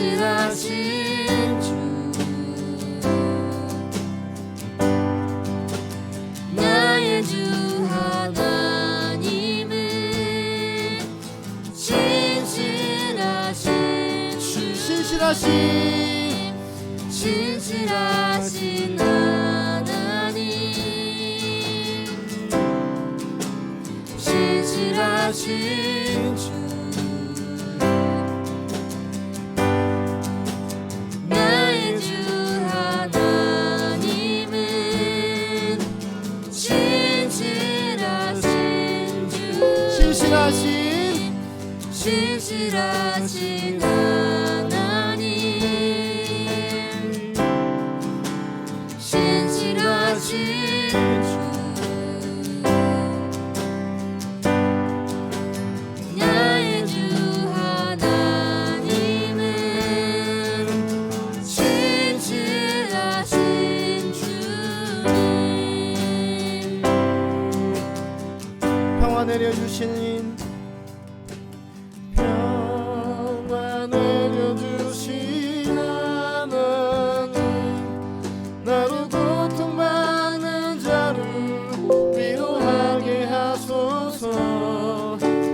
신실하신 주 나의 주 하나님은 신실하신 주 신실하신 하나님 신실하신 주 나의 주 하나님은 신실하신 주 신실하신 하나님 신실하신 주 나의 주 하나님은 신실하신 주님 평화 내려주시는 평화 내려주신 하나님 나로 고통받는 자를 위로하게 하소서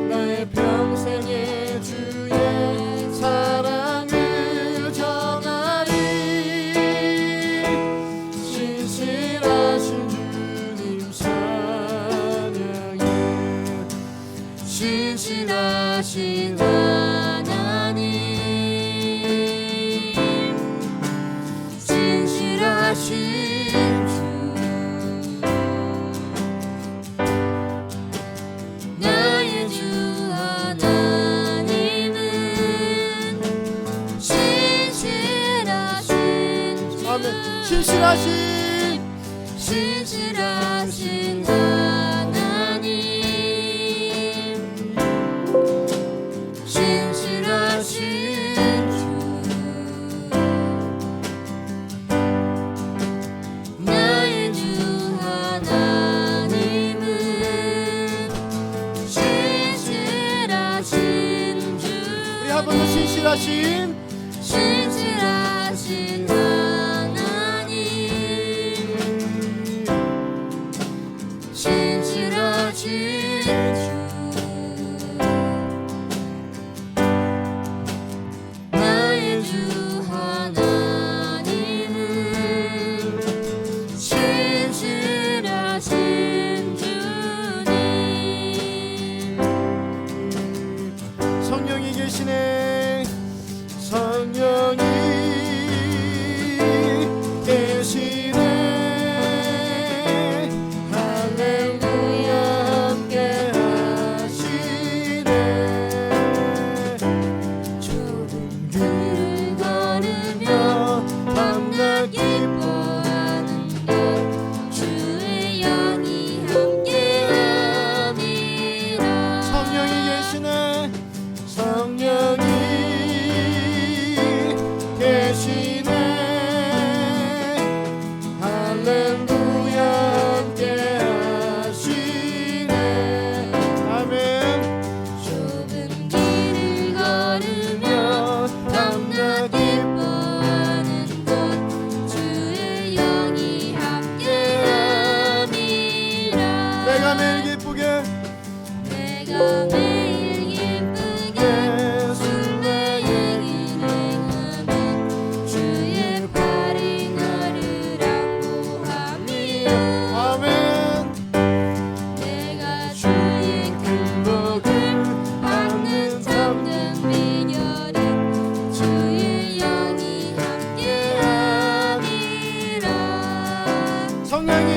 나의 평생의 주의 사랑을 전하리 신실하신 주님 찬양해 신실하신 하나님 신실하신 주 나의 주 하나님은 신실하신 주 아멘 신실하신 하나님 신실하신 주 나의 주 하나님은 신실하신 주 우리 한 번 더 신실하신 하나님 신실하신 주 나의 주 하나님은 신실하신 주님 성령이 계시네 성령이 계시네 할렐루야 함께 하시네 좁은 길을 걸으며 밤낮 기뻐하는 것 주의 영이 함께함이라 성령이 계시네 성령이 계시네 할렐루야 함께 하시네 아멘 좁은 길을 걸으며 밤낮 기뻐하는 것 주의 영이 함께함이라 내가 매일 기쁘게 내가 매일 기쁘게 주의 일을 행하며 주의 팔이 나를 안보함이요 아멘 내가 주의 큰 복을 받는 참된 비결은 주의 영이 함께함이라 성령이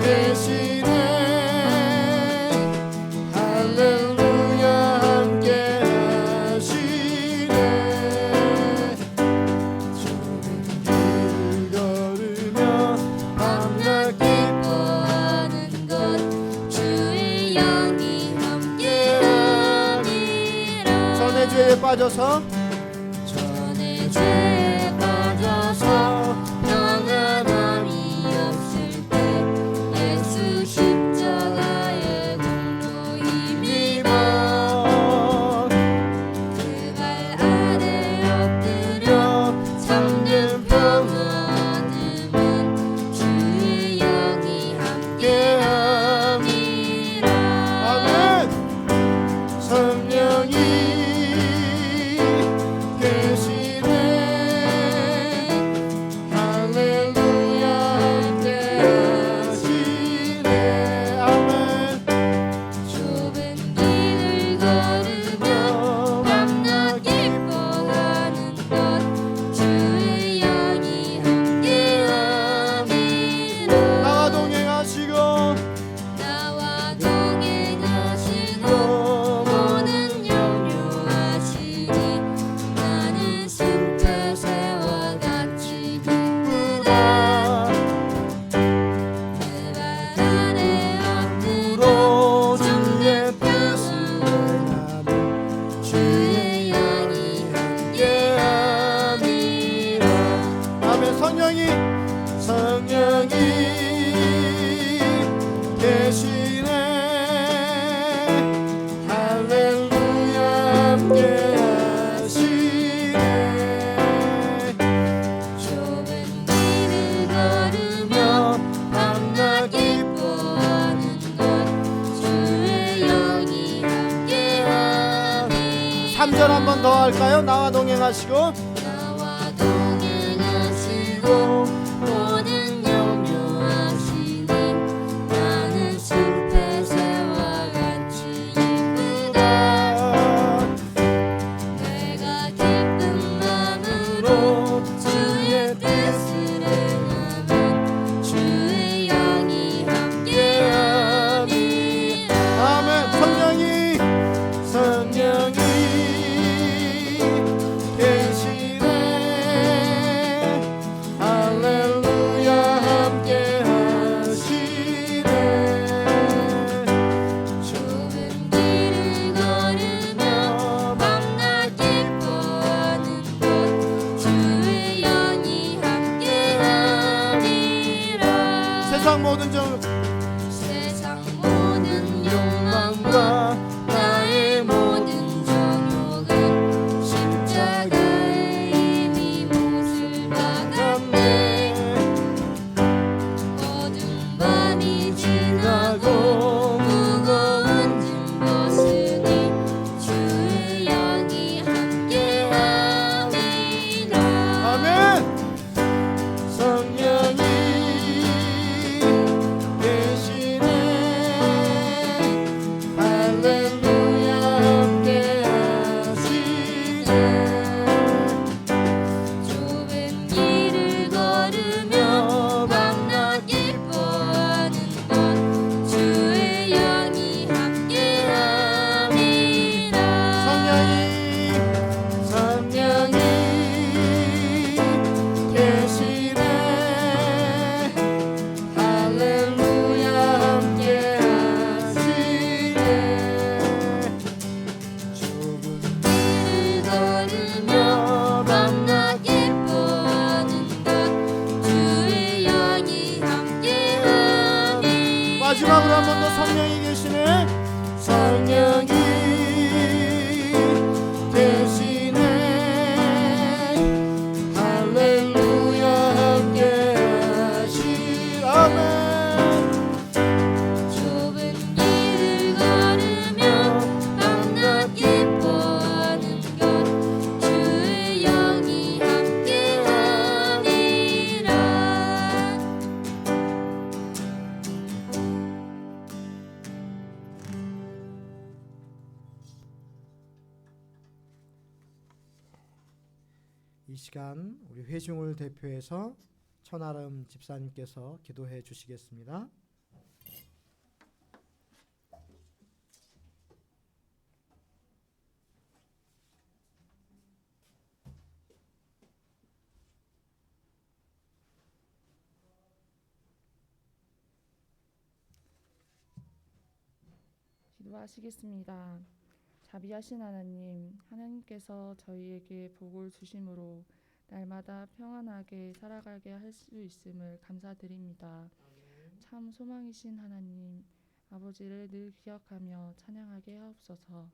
계시네 할렐루야 함께 하시네 좁은 길을 걸으며 밤낮 기뻐하는 것 주의 영이 함께함이라 전의 죄에 빠져서 전의 죄에 빠져서 평안함이 없을 때 예수 십자가의 공로 힘입어 성령이 계시네 할렐루야 함께하시네 아멘 좁은 길을 걸으며 밤낮 기뻐하는 것 주의 영이 함께함이라 나와 동행하시고 나와 동행하시고 모든 염려하시니 나는 숲의 새와 같이 기쁘다 내 발 아래 엎드려 주의 뜻을 행하며 주의 영이 함께함이라 아멘 성령이 계시네 할렐루야 함께하시네 좁은 길을 걸으며 밤낮 기뻐하는 것 주의 영이 함께함이라 3절 한 번 더 할까요? 나와 동행하시고 나와 동행하시고 모든 염려하시니 나는 숲의 새와 같이 기쁘다 내가 기쁜 마음으로 주의 뜻을 행하면 주의 영이 함께함이라 아멘 성령이 계시네 할렐루야 함께하시네 좁은 길을 걸으며 밤낮 기뻐하는 것 주의 영이 함께함이라 세상 모든 세상 모든 욕망과 나의 모든 정욕은 십자가에 이미 못을 박았네 어두운 밤이 지나고 무거운 짐 벗으니 주의 영이 함께함이라 아멘 성령이 계시네 할렐루야 함께하시네 좁은 길을 걸으며 밤낮 기뻐하는 것 주의 영이 함께함이라 성령이 계시네 할렐루야 함께하시네 좁은 길을 걸으며 밤낮 기뻐하는 것 주의 영이 함께함이라 마지막으로 한 번 더 성령이 계시네 성령이 계시네 할렐루야 함께하시 아멘 좁은 길을 걸으며 밤낮 기뻐하는 것 주의 영이 함께함이라 이 시간 우리 회중을 대표해서 천아름 집사님께서 기도해 주시겠습니다. 기도하시겠습니다. 자비하신 하나님, 하나님께서 저희에게 복을 주심으로 날마다 평안하게 살아가게 할 수 있음을 감사드립니다. 참 소망이신 하나님, 아버지를 늘 기억하며 찬양하게 하옵소서.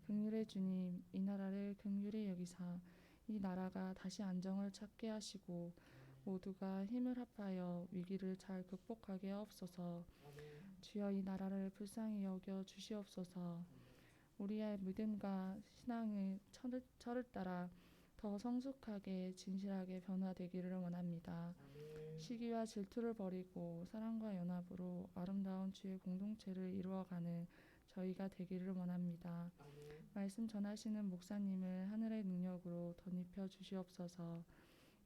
긍휼의 주님, 이 나라를 긍휼히 여기사 이 나라가 다시 안정을 찾게 하시고 모두가 힘을 합하여 위기를 잘 극복하게 하옵소서. 주여 이 나라를 불쌍히 여겨 주시옵소서. 우리의 믿음과 신앙의 철을 따라 더 성숙하게 진실하게 변화되기를 원합니다. 시기와 질투를 버리고 사랑과 연합으로 아름다운 주의 공동체를 이루어가는 저희가 되기를 원합니다. 말씀 전하시는 목사님을 하늘의 능력으로 덧입혀 주시옵소서.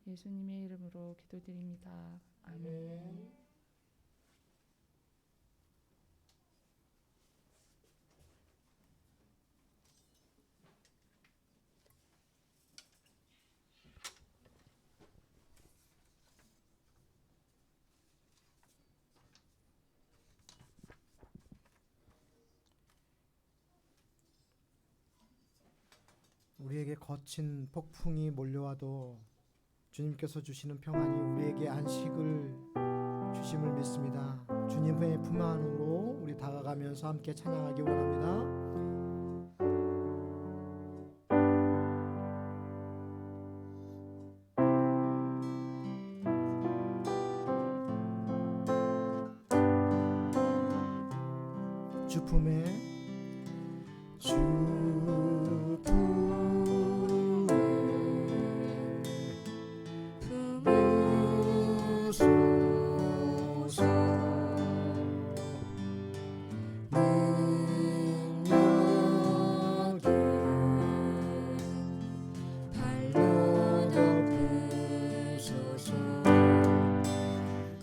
예수님의 이름으로 기도드립니다. 아멘. 우리에게 거친 폭풍이 몰려와도 주님께서 주시는 평안이 우리에게 안식을 주심을 믿습니다. 주님의 품 안으로 우리 다가가면서 함께 찬양하기 원합니다. 주 품에 주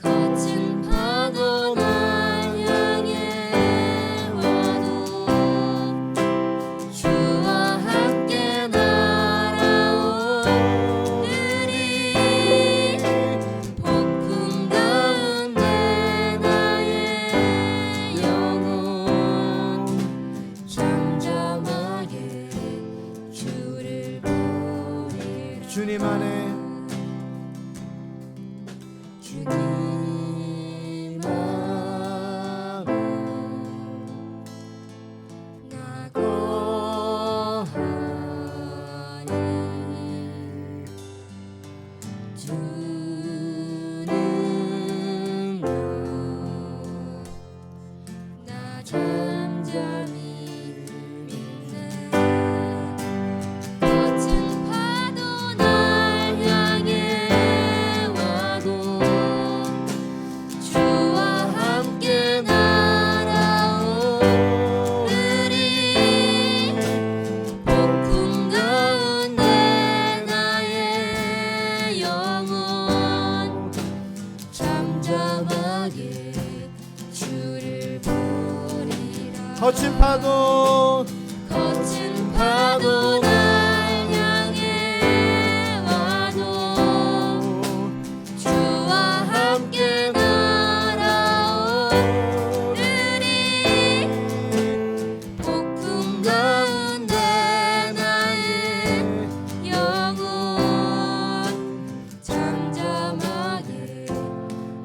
거친 파도 날 향해 와도 주와 함께 날아오르리 폭풍 가운데 나의 영혼 잠잠하게 주를 보리라. 주님 안에 주님 안에 나 거하리. 주는 나 잠잠히 있네. 거친 파도 날 향해 와도 주와 함께 날아오르리 폭풍 가운데 나의 영혼 잠잠하게 주를 보리라. 거친 파도 거친 파도 날 향해 와도 주와 함께 날아오르리 폭풍 가운데 나의 영혼 잠잠하게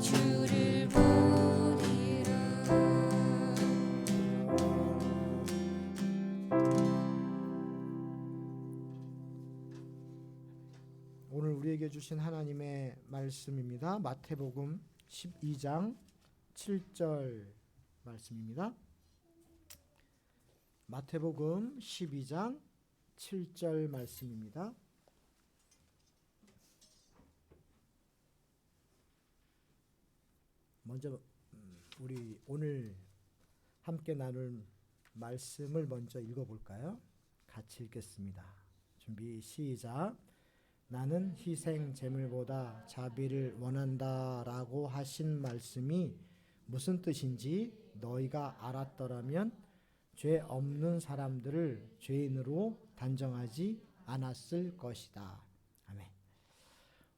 주를 보리라. 오늘 우리에게 주신 하나님의 말씀입니다. 마태복음 12장 7절 말씀입니다. 마태복음 12장 7절 말씀입니다. 먼저 우리 오늘 함께 나눌 말씀을 먼저 읽어볼까요? 같이 읽겠습니다. 준비 시작. 나는 희생 제물보다 자비를 원한다라고 하신 말씀이 무슨 뜻인지 너희가 알았더라면 죄 없는 사람들을 죄인으로 단정하지 않았을 것이다. 아멘.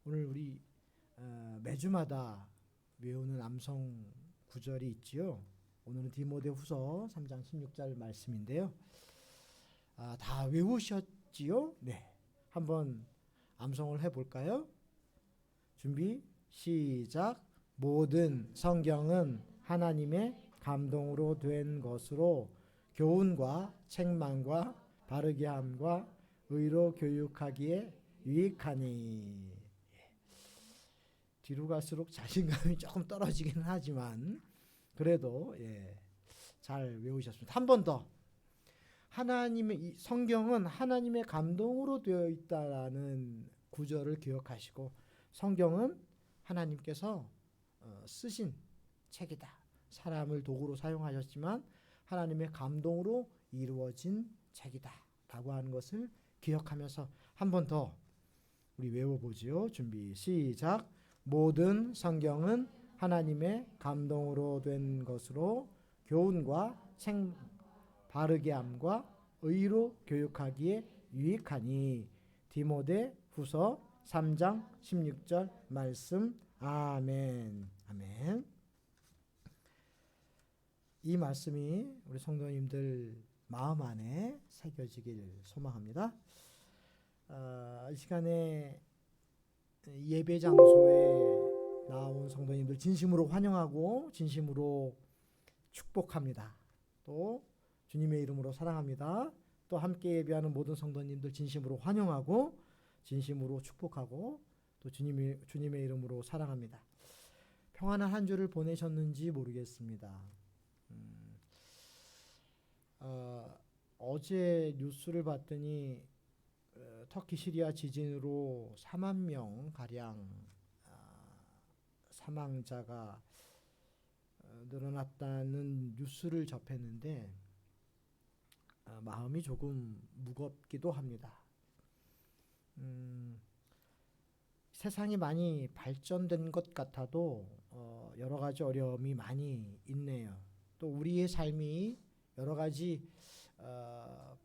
오늘 우리 매주마다 외우는 암송 구절이 있지요. 오늘은 디모데후서 3장 16절 말씀인데요. 다 외우셨지요? 네. 한번 암송을 해볼까요? 준비 시작. 모든 성경은 하나님의 감동으로 된 것으로 교훈과 책망과 바르게 함과 의로 교육하기에 유익하니. 뒤로 갈수록 자신감이 조금 떨어지긴 하지만 그래도 잘 외우셨습니다. 한 번 더. 하나님의 이 성경은 하나님의 감동으로 되어 있다라는 구절을 기억하시고, 성경은 하나님께서 쓰신 책이다. 사람을 도구로 사용하셨지만 하나님의 감동으로 이루어진 책이다 라고 하는 것을 기억하면서 한 번 더 우리 외워보지요. 준비 시작. 모든 성경은 하나님의 감동으로 된 것으로 교훈과 바르게 함과 의로 교육하기에 유익하니. 디모데 후서 3장 16절 말씀. 아멘. 아멘. 이 말씀이 우리 성도님들 마음 안에 새겨지길 소망합니다. 이 시간에 예배 장소에 나온 성도님들 진심으로 환영하고 진심으로 축복합니다. 또 주님의 이름으로 사랑합니다. 또 함께 예배하는 모든 성도님들 진심으로 환영하고 진심으로 축복하고 또 주님의 이름으로 사랑합니다. 평안한 한 주를 보내셨는지 모르겠습니다. 어제 뉴스를 봤더니 터키 시리아 지진으로 4만 명 가량 사망자가 늘어났다는 뉴스를 접했는데 마음이 조금 무겁기도 합니다. 세상이 많이 발전된 것 같아도 여러 가지 어려움이 많이 있네요. 또 우리의 삶이 여러 가지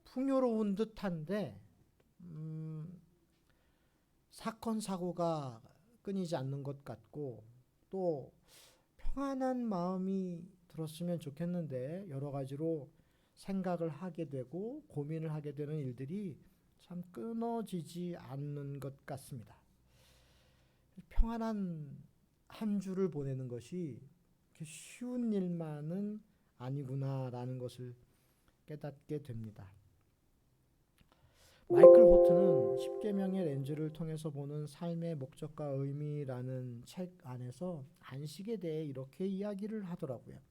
풍요로운 듯한데 사건 사고가 끊이지 않는 것 같고 또 평안한 마음이 들었으면 좋겠는데 여러 가지로 생각을 하게 되고 고민을 하게 되는 일들이 참 끊어지지 않는 것 같습니다. 평안한 한 주를 보내는 것이 쉬운 일만은 아니구나라는 것을 깨닫게 됩니다. 마이클 호트는 10계명의 렌즈를 통해서 보는 삶의 목적과 의미라는 책 안에서 안식에 대해 이렇게 이야기를 하더라고요.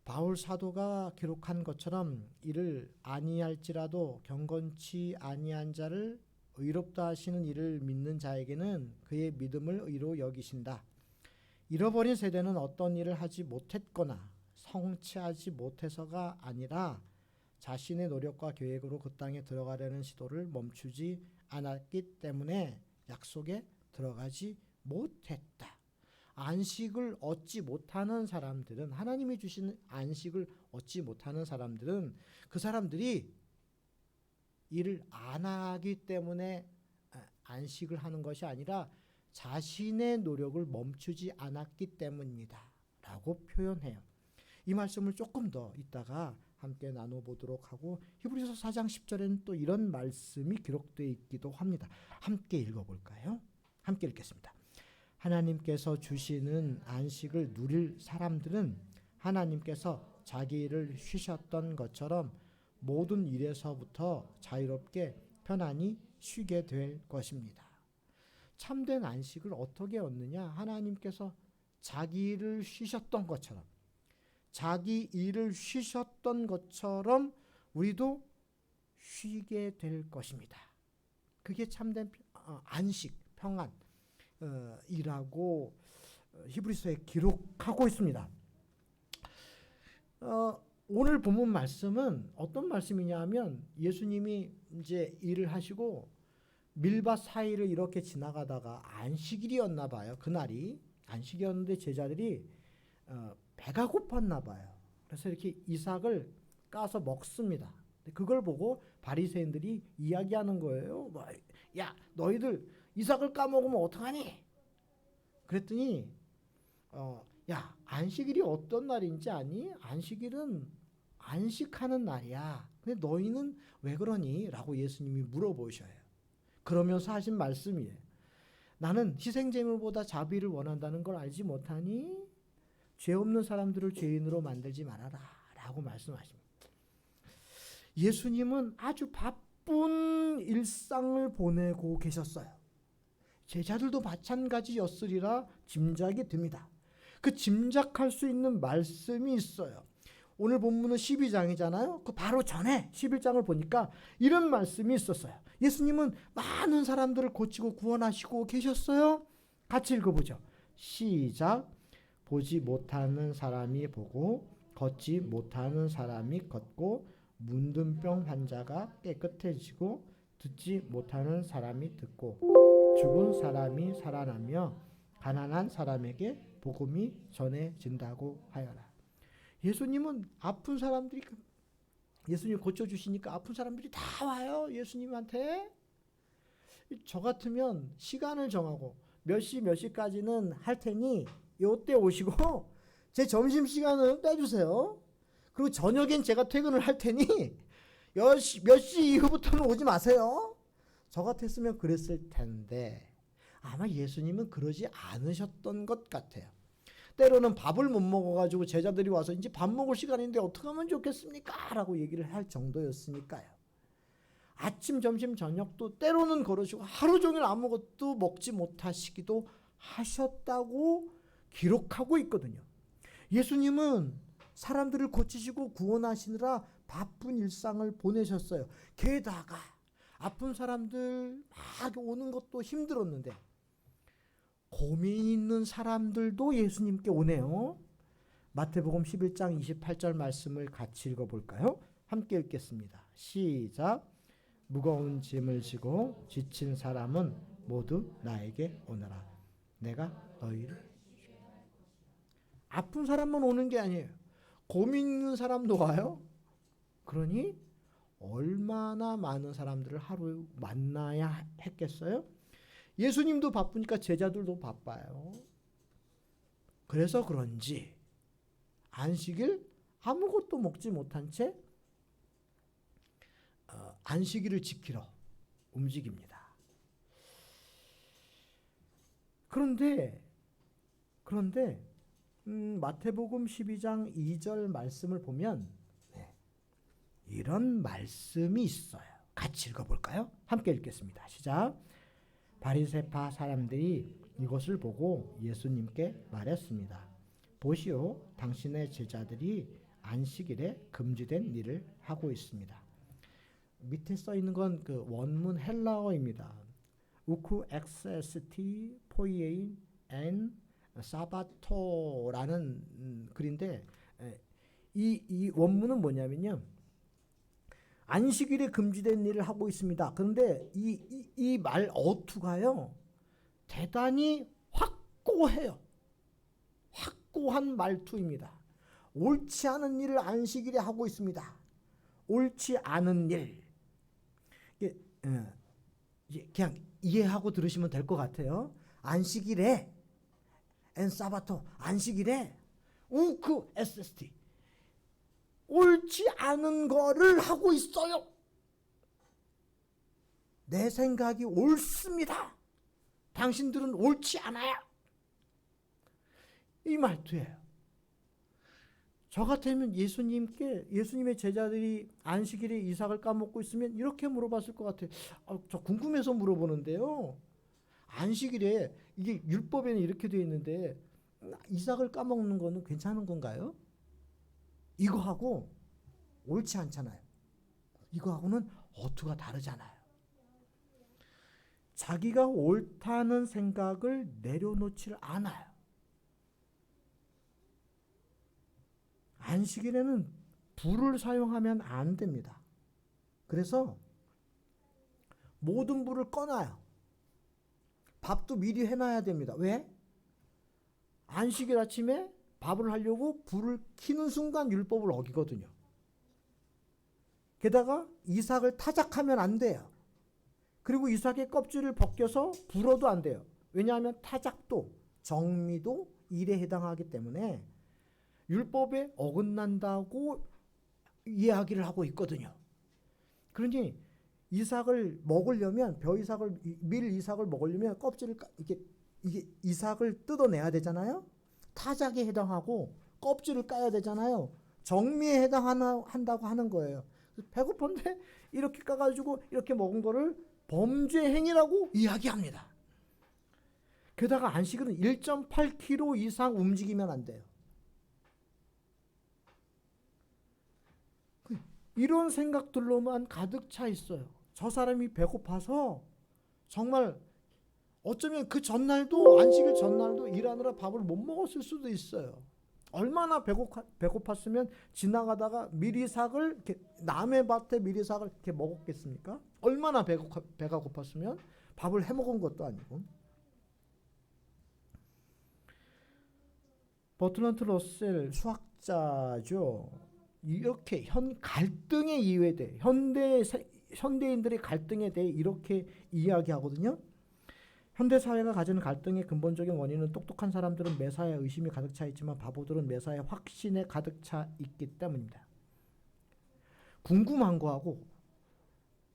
바울 사도가 기록한 것처럼 이를 아니할지라도 경건치 아니한 자를 의롭다 하시는 이를 믿는 자에게는 그의 믿음을 의로 여기신다. 잃어버린 세대는 어떤 일을 하지 못했거나 성취하지 못해서가 아니라 자신의 노력과 계획으로 그 땅에 들어가려는 시도를 멈추지 않았기 때문에 약속에 들어가지 못했다. 안식을 얻지 못하는 사람들은, 하나님이 주신 안식을 얻지 못하는 사람들은 그 사람들이 일을 안 하기 때문에 안식을 하는 것이 아니라 자신의 노력을 멈추지 않았기 때문이다 라고 표현해요. 이 말씀을 조금 더 이따가 함께 나눠보도록 하고, 히브리서 4장 10절에는 또 이런 말씀이 기록되어 있기도 합니다. 함께 읽어볼까요? 함께 읽겠습니다. 하나님께서 주시는 안식을 누릴 사람들은 하나님께서 자기 일을 쉬셨던 것처럼 모든 일에서부터 자유롭게 편안히 쉬게 될 것입니다. 참된 안식을 어떻게 얻느냐? 하나님께서 자기 일을 쉬셨던 것처럼, 자기 일을 쉬셨던 것처럼 우리도 쉬게 될 것입니다. 그게 참된 안식, 평안 이라고 히브리서에 기록하고 있습니다. 오늘 본문 말씀은 어떤 말씀이냐 하면, 예수님이 이제 일을 하시고 밀밭 사이를 이렇게 지나가다가 안식일이었나 봐요. 그날이 안식이었는데 제자들이 배가 고팠나 봐요. 그래서 이렇게 이삭을 까서 먹습니다. 그걸 보고 바리새인들이 이야기하는 거예요. 야, 너희들 이삭을 까먹으면 어떡하니? 그랬더니 야, 안식일이 어떤 날인지 아니? 안식일은 안식하는 날이야. 근데 너희는 왜 그러니? 라고 예수님이 물어보셔요. 그러면서 하신 말씀이에요. 나는 희생제물보다 자비를 원한다는 걸 알지 못하니 죄 없는 사람들을 죄인으로 만들지 말아라 라고 말씀하십니다. 예수님은 아주 바쁜 일상을 보내고 계셨어요. 제자들도 마찬가지였으리라 짐작이 듭니다. 그 짐작할 수 있는 말씀이 있어요. 오늘 본문은 12장이잖아요. 그 바로 전에 11장을 보니까 이런 말씀이 있었어요. 예수님은 많은 사람들을 고치고 구원하시고 계셨어요. 같이 읽어보죠. 시작. 보지 못하는 사람이 보고 걷지 못하는 사람이 걷고 문둥병 환자가 깨끗해지고 듣지 못하는 사람이 듣고 죽은 사람이 살아나며 가난한 사람에게 복음이 전해진다고 하여라. 예수님은 아픈 사람들이 예수님 고쳐주시니까 아픈 사람들이 다 와요. 예수님한테. 저 같으면 시간을 정하고 몇 시 몇 시까지는 할 테니 요때 오시고 제 점심시간은 빼주세요. 그리고 저녁엔 제가 퇴근을 할 테니 몇 시 이후부터는 오지 마세요. 저 같았으면 그랬을 텐데 아마 예수님은 그러지 않으셨던 것 같아요. 때로는 밥을 못 먹어가지고 제자들이 와서 이제 밥 먹을 시간인데 어떻게 하면 좋겠습니까? 라고 얘기를 할 정도였으니까요. 아침, 점심, 저녁도 때로는 걸으시고 하루 종일 아무것도 먹지 못하시기도 하셨다고 기록하고 있거든요. 예수님은 사람들을 고치시고 구원하시느라 바쁜 일상을 보내셨어요. 게다가 아픈 사람들 막 오는 것도 힘들었는데 고민 있는 사람들도 예수님께 오네요. 마태복음 11장 28절 말씀을 같이 읽어볼까요? 함께 읽겠습니다. 시작. 무거운 짐을 지고 지친 사람은 모두 나에게 오너라. 내가 너희를 아픈 사람만 오는 게 아니에요. 고민 있는 사람도 와요. 그러니 얼마나 많은 사람들을 하루에 만나야 했겠어요? 예수님도 바쁘니까 제자들도 바빠요. 그래서 그런지 안식일 아무것도 먹지 못한 채 안식일을 지키러 움직입니다. 그런데 마태복음 12장 2절 말씀을 보면 이런 말씀이 있어요. 같이 읽어볼까요? 함께 읽겠습니다. 시작. 바리새파 사람들이 이것을 보고 예수님께 말했습니다. 보시오, 당신의 제자들이 안식일에 금지된 일을 하고 있습니다. 밑에 써 있는 건 그 원문 헬라어입니다. 우쿠 엑세스티 포이에인 엔 사바토라는 글인데 이 원문은 뭐냐면요. 안식일에 금지된 일을 하고 있습니다. 그런데 이 말 어투가요. 대단히 확고해요. 확고한 말투입니다. 옳지 않은 일을 안식일에 하고 있습니다. 옳지 않은 일. 그냥 이해하고 들으시면 될 것 같아요. 안식일에 엔사바토 안식일에 우크 SST 옳지 않은 거를 하고 있어요. 내 생각이 옳습니다. 당신들은 옳지 않아요. 이 말투예요. 저 같으면 예수님의 제자들이 안식일에 이삭을 까먹고 있으면 이렇게 물어봤을 것 같아요. 저 궁금해서 물어보는데요. 안식일에 이게 율법에는 이렇게 되어 있는데 이삭을 까먹는 거는 괜찮은 건가요? 이거하고 옳지 않잖아요. 이거하고는 어투가 다르잖아요. 자기가 옳다는 생각을 내려놓질 않아요. 안식일에는 불을 사용하면 안 됩니다. 그래서 모든 불을 꺼놔요. 밥도 미리 해놔야 됩니다. 왜? 안식일 아침에 밥을 하려고 불을 켜는 순간 율법을 어기거든요. 게다가 이삭을 타작하면 안 돼요. 그리고 이삭의 껍질을 벗겨서 불어도 안 돼요. 왜냐하면 타작도 정미도 일에 해당하기 때문에 율법에 어긋난다고 이야기를 하고 있거든요. 그러니 이삭을 먹으려면 밀 이삭을 먹으려면 껍질을 이게 이삭을 뜯어내야 되잖아요. 타작에 해당하고 껍질을 까야 되잖아요. 정미에 해당한다고 하는 거예요. 배고픈데 이렇게 까가지고 이렇게 먹은 거를 범죄 행위라고 이야기합니다. 게다가 안식일은 1.8km 이상 움직이면 안 돼요. 이런 생각들로만 가득 차 있어요. 저 사람이 배고파서 정말 어쩌면 그 전날도 안식일 전날도 일하느라 밥을 못 먹었을 수도 있어요. 얼마나 배고팠으면 지나가다가 미리삭을 이렇게 남의 밭에 미리삭을 이렇게 먹었겠습니까? 얼마나 배가 고팠으면 밥을 해 먹은 것도 아니고. 버트런트 러셀 수학자죠. 이렇게 갈등의 이유에 대해 현대인들의 갈등에 대해 이렇게 이야기하거든요. 현대 사회가 가지는 갈등의 근본적인 원인은 똑똑한 사람들은 매사에 의심이 가득 차 있지만 바보들은 매사에 확신에 가득 차 있기 때문입니다. 궁금한 거하고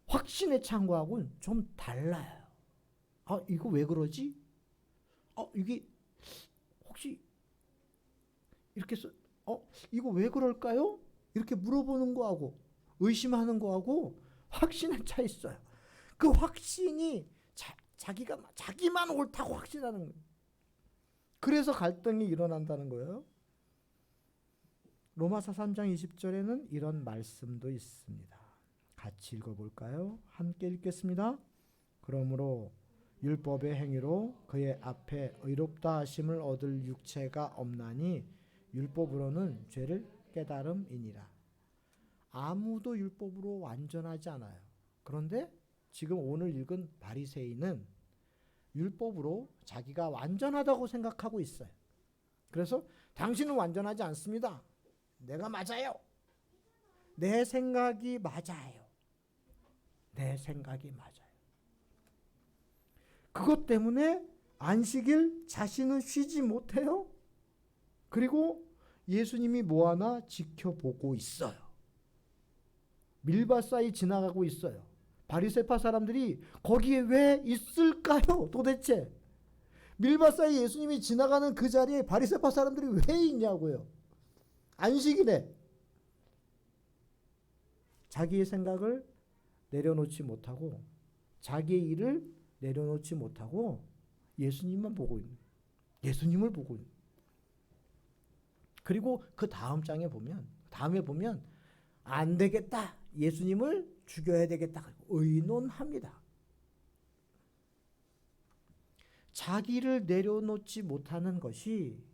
확신에 찬 거하고는 좀 달라요. 아, 이거 왜 그러지? 이게 혹시 이렇게 이거 왜 그럴까요? 이렇게 물어보는 거하고 의심하는 거하고 확신에 차 있어요. 그 확신이 자기만 옳다고 확신하는 거예요. 그래서 갈등이 일어난다는 거예요. 로마서 3장 20절에는 이런 말씀도 있습니다. 같이 읽어볼까요? 함께 읽겠습니다. 그러므로 율법의 행위로 그의 앞에 의롭다 하심을 얻을 육체가 없나니 율법으로는 죄를 깨달음이니라. 아무도 율법으로 완전하지 않아요. 그런데 지금 오늘 읽은 바리새인은 율법으로 자기가 완전하다고 생각하고 있어요. 그래서 당신은 완전하지 않습니다. 내가 맞아요. 내 생각이 맞아요. 내 생각이 맞아요. 그것 때문에 안식일 자신은 쉬지 못해요. 그리고 예수님이 뭐하나 지켜보고 있어요. 밀밭 사이 지나가고 있어요. 바리새파 사람들이 거기에 왜 있을까요? 도대체 밀밭 사이 예수님이 지나가는 그 자리에 바리새파 사람들이 왜 있냐고요. 안식일에 자기의 생각을 내려놓지 못하고 자기의 일을 내려놓지 못하고 예수님만 보고 있는, 예수님을 보고 있는. 그리고 그 다음에 보면 안 되겠다, 예수님을 죽여야 되겠다 의논합니다. 자기를 내려놓지 못하는 것이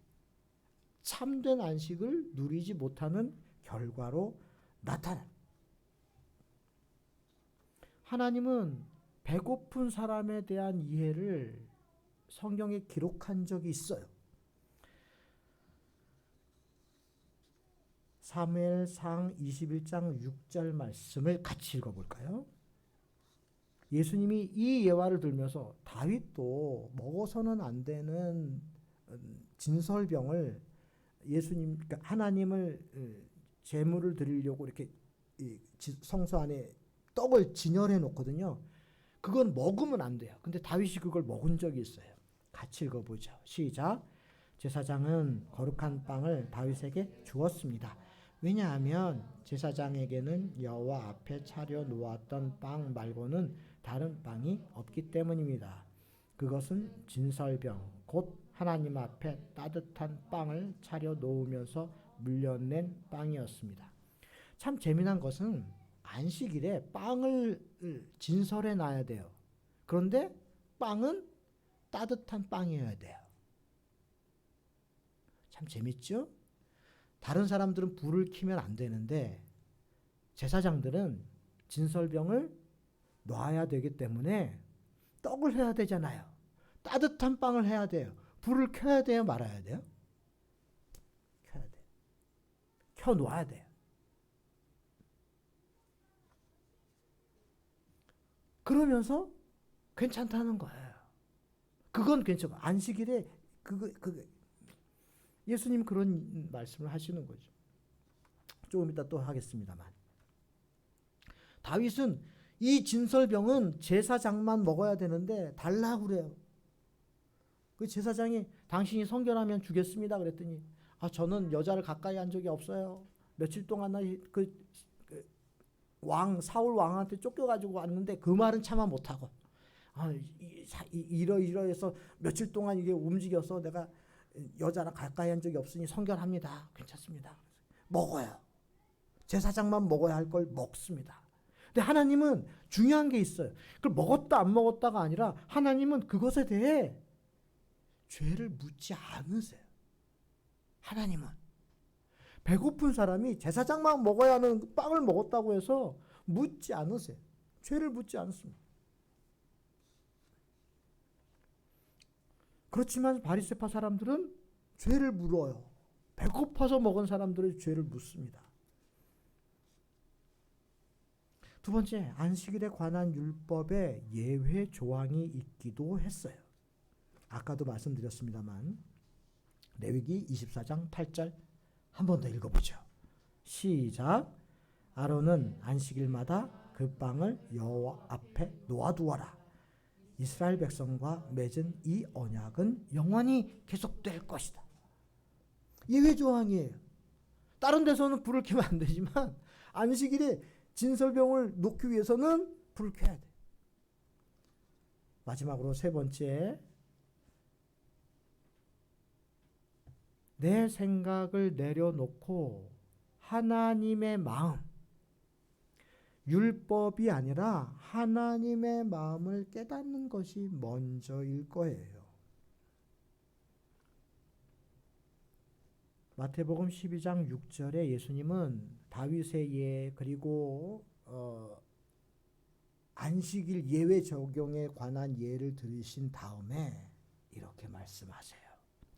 참된 안식을 누리지 못하는 결과로 나타나. 하나님은 배고픈 사람에 대한 이해를 성경에 기록한 적이 있어요. 사무엘상 21장 6절 말씀을 같이 읽어볼까요? 예수님이 이 예화를 들면서 다윗도 먹어서는 안 되는 진설병을 예수님, 그러니까 하나님을 제물을 드리려고 이렇게 성소 안에 떡을 진열해 놓거든요. 그건 먹으면 안 돼요. 근데 다윗이 그걸 먹은 적이 있어요. 같이 읽어보죠. 시작. 제사장은 거룩한 빵을 다윗에게 주었습니다. 왜냐하면 제사장에게는 여호와 앞에 차려 놓았던 빵 말고는 다른 빵이 없기 때문입니다. 그것은 진설병, 곧 하나님 앞에 따뜻한 빵을 차려 놓으면서 물려낸 빵이었습니다. 참 재미난 것은 안식일에 빵을 진설해 놔야 돼요. 그런데 빵은 따뜻한 빵이어야 돼요. 참 재밌죠? 다른 사람들은 불을 켜면 안 되는데 제사장들은 진설병을 놔야 되기 때문에 떡을 해야 되잖아요. 따뜻한 빵을 해야 돼요. 불을 켜야 돼요, 말아야 돼요? 켜야 돼요. 켜놓아야 돼요. 그러면서 괜찮다는 거예요. 그건 괜찮고 안식일에 예수님 그런 말씀을 하시는 거죠. 조금 이따 또 하겠습니다만. 다윗은 이 진설병은 제사장만 먹어야 되는데 달라고 그래요. 그 제사장이 당신이 성결하면 주겠습니다 그랬더니 저는 여자를 가까이 한 적이 없어요. 며칠 동안 사울 왕한테 쫓겨가지고 왔는데 그 말은 차마 못하고 이러해서 며칠 동안 이게 움직여서 내가 여자랑 가까이 한 적이 없으니 성결합니다. 괜찮습니다. 먹어요. 제사장만 먹어야 할 걸 먹습니다. 근데 하나님은 중요한 게 있어요. 그걸 먹었다 안 먹었다가 아니라 하나님은 그것에 대해 죄를 묻지 않으세요. 하나님은 배고픈 사람이 제사장만 먹어야 하는 빵을 먹었다고 해서 묻지 않으세요. 죄를 묻지 않습니다. 그렇지만 바리새파 사람들은 죄를 물어요. 배고파서 먹은 사람들의 죄를 묻습니다. 두 번째, 안식일에 관한 율법에 예외 조항이 있기도 했어요. 아까도 말씀드렸습니다만 레위기 24장 8절 한 번 더 읽어보죠. 시작. 아론은 안식일마다 그 빵을 여호와 앞에 놓아두어라. 이스라엘 백성과 맺은 이 언약은 영원히 계속될 것이다. 예외 조항이에요. 다른 데서는 불을 켜면 안 되지만 안식일에 진설병을 놓기 위해서는 불을 켜야 돼. 마지막으로 세 번째, 내 생각을 내려놓고 하나님의 마음, 율법이 아니라 하나님의 마음을 깨닫는 것이 먼저일 거예요. 마태복음 12장 6절에 예수님은 다윗의 예 그리고 안식일 예외 적용에 관한 예를 들으신 다음에 이렇게 말씀하세요.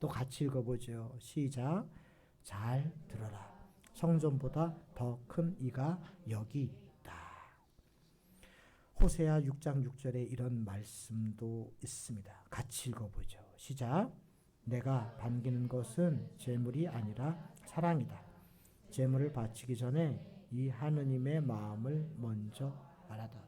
또 같이 읽어보죠. 시작. 잘 들어라. 성전보다 더 큰 이가 여기 있다. 호세아 6장 6절에 이런 말씀도 있습니다. 같이 읽어보죠. 시작. 내가 반기는 것은 재물이 아니라 사랑이다. 재물을 바치기 전에 이 하느님의 마음을 먼저 알아다.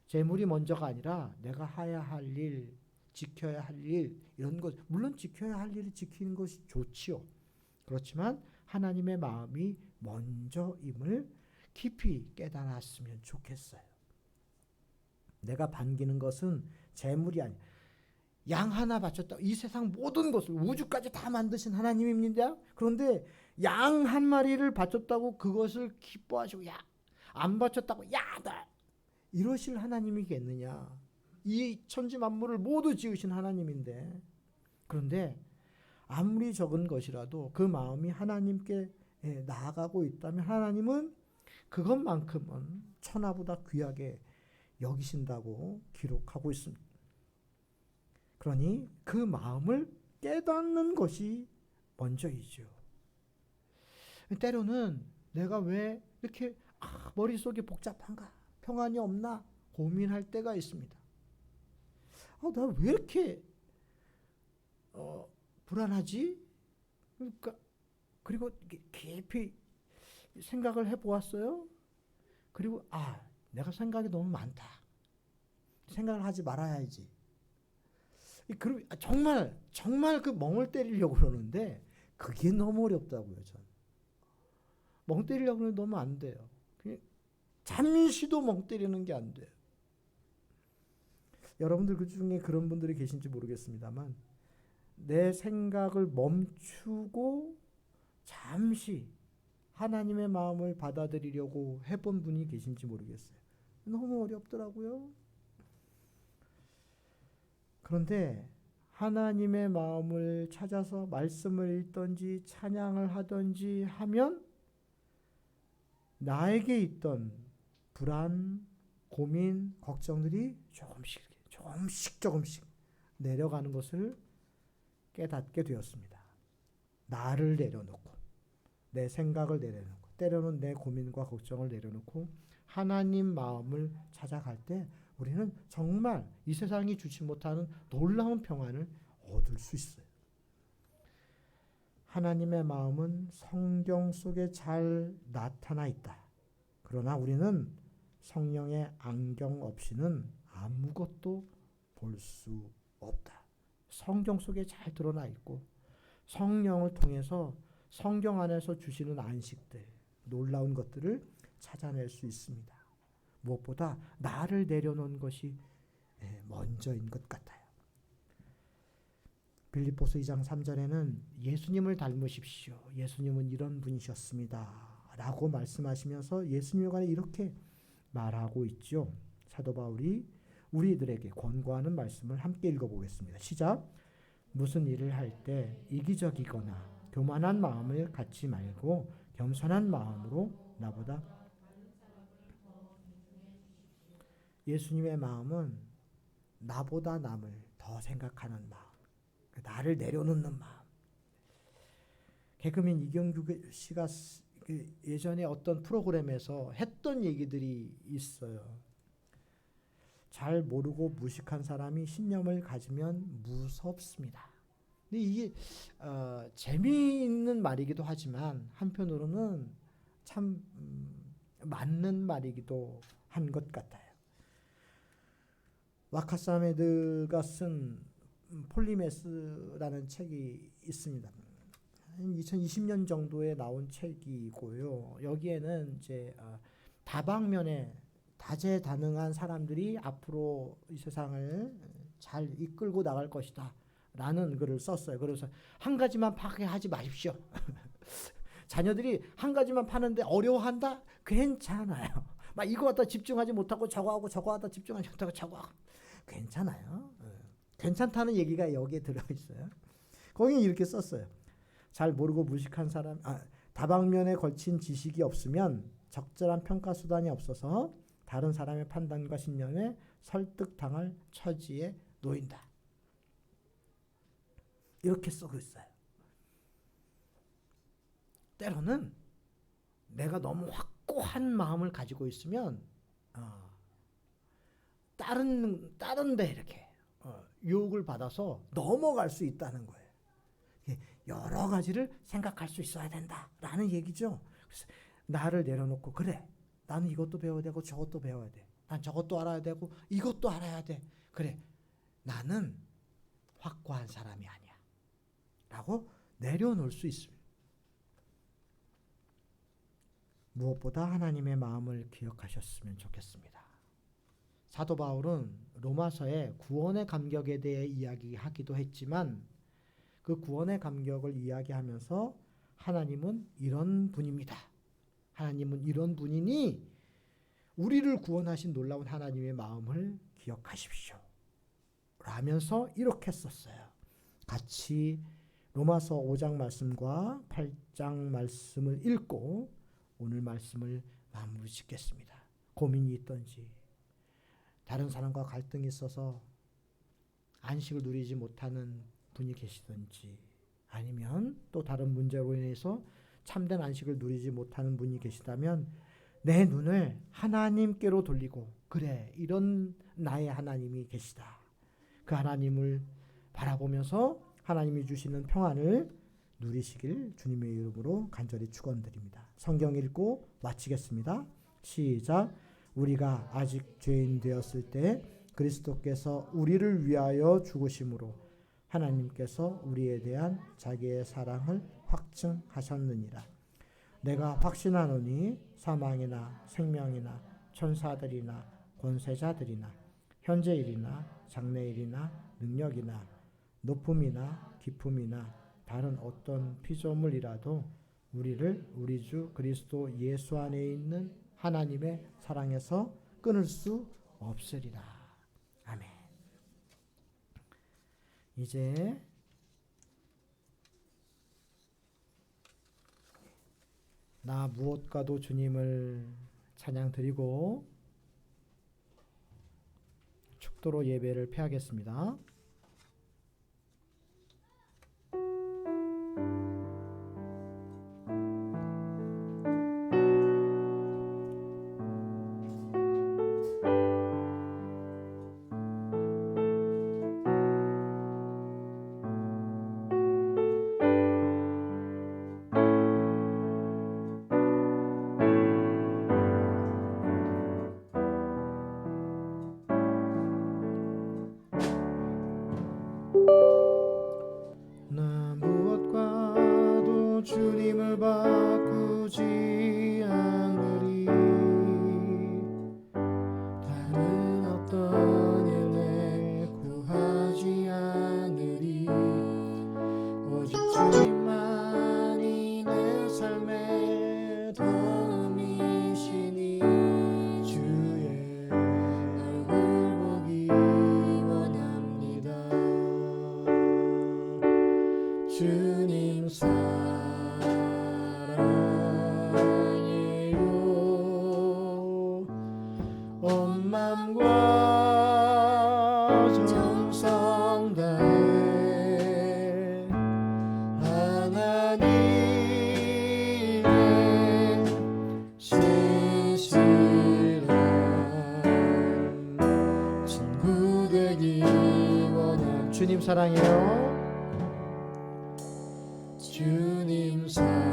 재물이 먼저가 아니라 내가 해야 할 일, 지켜야 할 일, 이런 것, 물론 지켜야 할 일을 지키는 것이 좋지요. 그렇지만 하나님의 마음이 먼저임을 깊이 깨달았으면 좋겠어요. 내가 반기는 것은 재물이 아니라 양 하나 바쳤다. 이 세상 모든 것을 우주까지 다 만드신 하나님입니다. 그런데 양 한 마리를 바쳤다고 그것을 기뻐하시고 야, 안 바쳤다고 야다 이러실 하나님이겠느냐. 이 천지 만물을 모두 지으신 하나님인데, 그런데 아무리 적은 것이라도 그 마음이 하나님께 나아가고 있다면 하나님은 그것만큼은 천하보다 귀하게 여기신다고 기록하고 있습니다. 그러니 그 마음을 깨닫는 것이 먼저이죠. 때로는 내가 왜 이렇게 머릿속이 복잡한가, 평안이 없나 고민할 때가 있습니다. 나 왜 이렇게 불안하지? 그러니까 그리고 깊이 생각을 해보았어요. 그리고 내가 생각이 너무 많다. 생각을 하지 말아야지. 그럼 정말 그 멍을 때리려고 그러는데 그게 너무 어렵다고요. 저는 멍 때리려고 그러면 너무 안 돼요. 잠시도 멍 때리는 게 안 돼요. 여러분들 그 중에 그런 분들이 계신지 모르겠습니다만 내 생각을 멈추고 잠시 하나님의 마음을 받아들이려고 해본 분이 계신지 모르겠어요. 너무 어렵더라고요. 그런데 하나님의 마음을 찾아서 말씀을 읽든지 찬양을 하든지 하면 나에게 있던 불안, 고민, 걱정들이 조금씩 내려가는 것을 깨닫게 되었습니다. 나를 내려놓고 내 생각을 내려놓고 때로는 내 고민과 걱정을 내려놓고 하나님 마음을 찾아갈 때 우리는 정말 이 세상이 주지 못하는 놀라운 평안을 얻을 수 있어요. 하나님의 마음은 성경 속에 잘 나타나 있다. 그러나 우리는 성령의 안경 없이는 아무것도 볼 수 없다. 성경 속에 잘 드러나 있고 성령을 통해서 성경 안에서 주시는 안식들, 놀라운 것들을 찾아낼 수 있습니다. 무엇보다 나를 내려놓은 것이 먼저인 것 같아요. 빌립보서 2장 3절에는 예수님을 닮으십시오. 예수님은 이런 분이셨습니다. 라고 말씀하시면서 예수님에 관해 이렇게 말하고 있죠. 사도 바울이 우리들에게 권고하는 말씀을 함께 읽어보겠습니다. 시작. 무슨 일을 할 때 이기적이거나 교만한 마음을 갖지 말고 겸손한 마음으로 나보다. 예수님의 마음은 나보다 남을 더 생각하는 마음, 나를 내려놓는 마음. 개그맨 이경규 씨가 예전에 어떤 프로그램에서 했던 얘기들이 있어요. 잘 모르고 무식한 사람이 신념을 가지면 무섭습니다. 근데 이게 재미있는 말이기도 하지만 한편으로는 참 맞는 말이기도 한 것 같아요. 와카사메드가 쓴 폴리메스라는 책이 있습니다. 2020년 정도에 나온 책이고요. 여기에는 이제 다방면에 다재다능한 사람들이 앞으로 이 세상을 잘 이끌고 나갈 것이다 라는 글을 썼어요. 그래서 한 가지만 파괴하지 마십시오. 자녀들이 한 가지만 파는데 어려워한다? 괜찮아요. 막 이거 갖다 집중하지 못하고 저거 하다 집중하지 못하고 저거 하고 괜찮아요. 괜찮다는 얘기가 여기에 들어있어요. 거기 이렇게 썼어요. 잘 모르고 무식한 사람, 다방면에 걸친 지식이 없으면 적절한 평가 수단이 없어서 다른 사람의 판단과 신념에 설득당할 처지에 놓인다. 이렇게 쓰고 있어요. 때로는 내가 너무 확고한 마음을 가지고 있으면 다른 데 이렇게 유혹을 받아서 넘어갈 수 있다는 거예요. 여러 가지를 생각할 수 있어야 된다라는 얘기죠. 그래서 나를 내려놓고 그래, 나는 이것도 배워야 되고 저것도 배워야 돼. 난 저것도 알아야 되고 이것도 알아야 돼. 그래, 나는 확고한 사람이 아니야 라고 내려놓을 수 있습니다. 무엇보다 하나님의 마음을 기억하셨으면 좋겠습니다. 사도 바울은 로마서에 구원의 감격에 대해 이야기하기도 했지만 그 구원의 감격을 이야기하면서 하나님은 이런 분입니다. 하나님은 이런 분이니 우리를 구원하신 놀라운 하나님의 마음을 기억하십시오 라면서 이렇게 썼어요. 같이 로마서 5장 말씀과 8장 말씀을 읽고 오늘 말씀을 마무리 짓겠습니다. 고민이 있던지 다른 사람과 갈등이 있어서 안식을 누리지 못하는 분이 계시든지 아니면 또 다른 문제로 인해서 참된 안식을 누리지 못하는 분이 계시다면 내 눈을 하나님께로 돌리고 그래, 이런 나의 하나님이 계시다. 그 하나님을 바라보면서 하나님이 주시는 평안을 누리시길 주님의 이름으로 간절히 축원드립니다. 성경 읽고 마치겠습니다. 시작. 우리가 아직 죄인 되었을 때 그리스도께서 우리를 위하여 죽으심으로 하나님께서 우리에 대한 자기의 사랑을 확증하셨느니라. 내가 확신하노니 사망이나 생명이나 천사들이나 권세자들이나 현재일이나 장래일이나 능력이나 높음이나 깊음이나 다른 어떤 피조물이라도 우리를 우리 주 그리스도 예수 안에 있는 하나님의 사랑에서 끊을 수 없으리라. 아멘. 이제 나 무엇과도 주님을 찬양 드리고 축도로 예배를 폐하겠습니다. 온 맘과 정성 다해 하나님의 신실한 친구 되기 원합니다. 주님 사랑해요. 주님 사랑해요.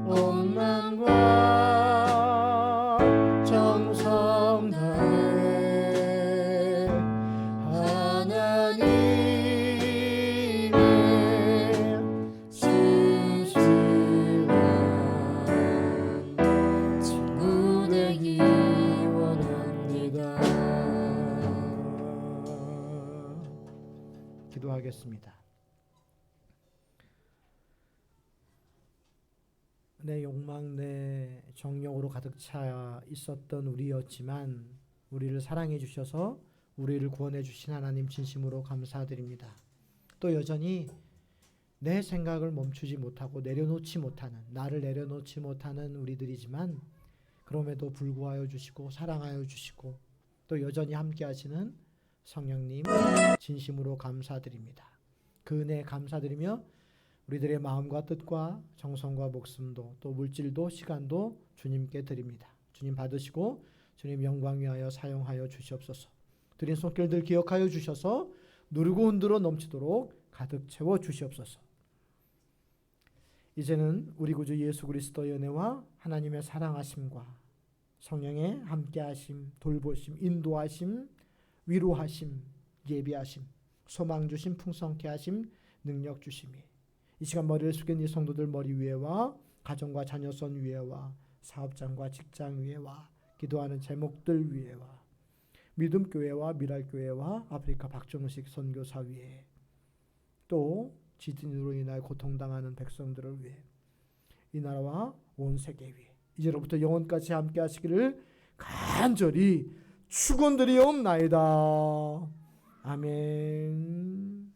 온 맘과 정성 다해 하나님의 신실한 친구 되기 원합니다. 기도하겠습니다. 내 욕망, 내 정욕으로 가득 차 있었던 우리였지만 우리를 사랑해 주셔서 우리를 구원해 주신 하나님 진심으로 감사드립니다. 또 여전히 내 생각을 멈추지 못하고 내려놓지 못하는, 나를 내려놓지 못하는 우리들이지만 그럼에도 불구하여 주시고 사랑하여 주시고 또 여전히 함께 하시는 성령님 진심으로 감사드립니다. 그 은혜에 감사드리며 우리들의 마음과 뜻과 정성과 목숨도 또 물질도 시간도 주님께 드립니다. 주님 받으시고 주님 영광 위하여 사용하여 주시옵소서. 드린 손길들 기억하여 주셔서 누르고 흔들어 넘치도록 가득 채워 주시옵소서. 이제는 우리 구주 예수 그리스도의 은혜와 하나님의 사랑하심과 성령의 함께하심, 돌보심, 인도하심, 위로하심, 예비하심, 소망 주심, 풍성케 하심, 능력 주심이 이 시간 머리를 숙인 이 성도들 머리 위에와 가정과 자녀선 위에와 사업장과 직장 위에와 기도하는 제목들 위에와 믿음교회와 미랄교회와 아프리카 박정식 선교사 위에 또 지진으로 인하여 고통당하는 백성들을 위해 이 나라와 온 세계 위에 이제로부터 영원까지 함께 하시기를 간절히 축원드리옵나이다. 아멘.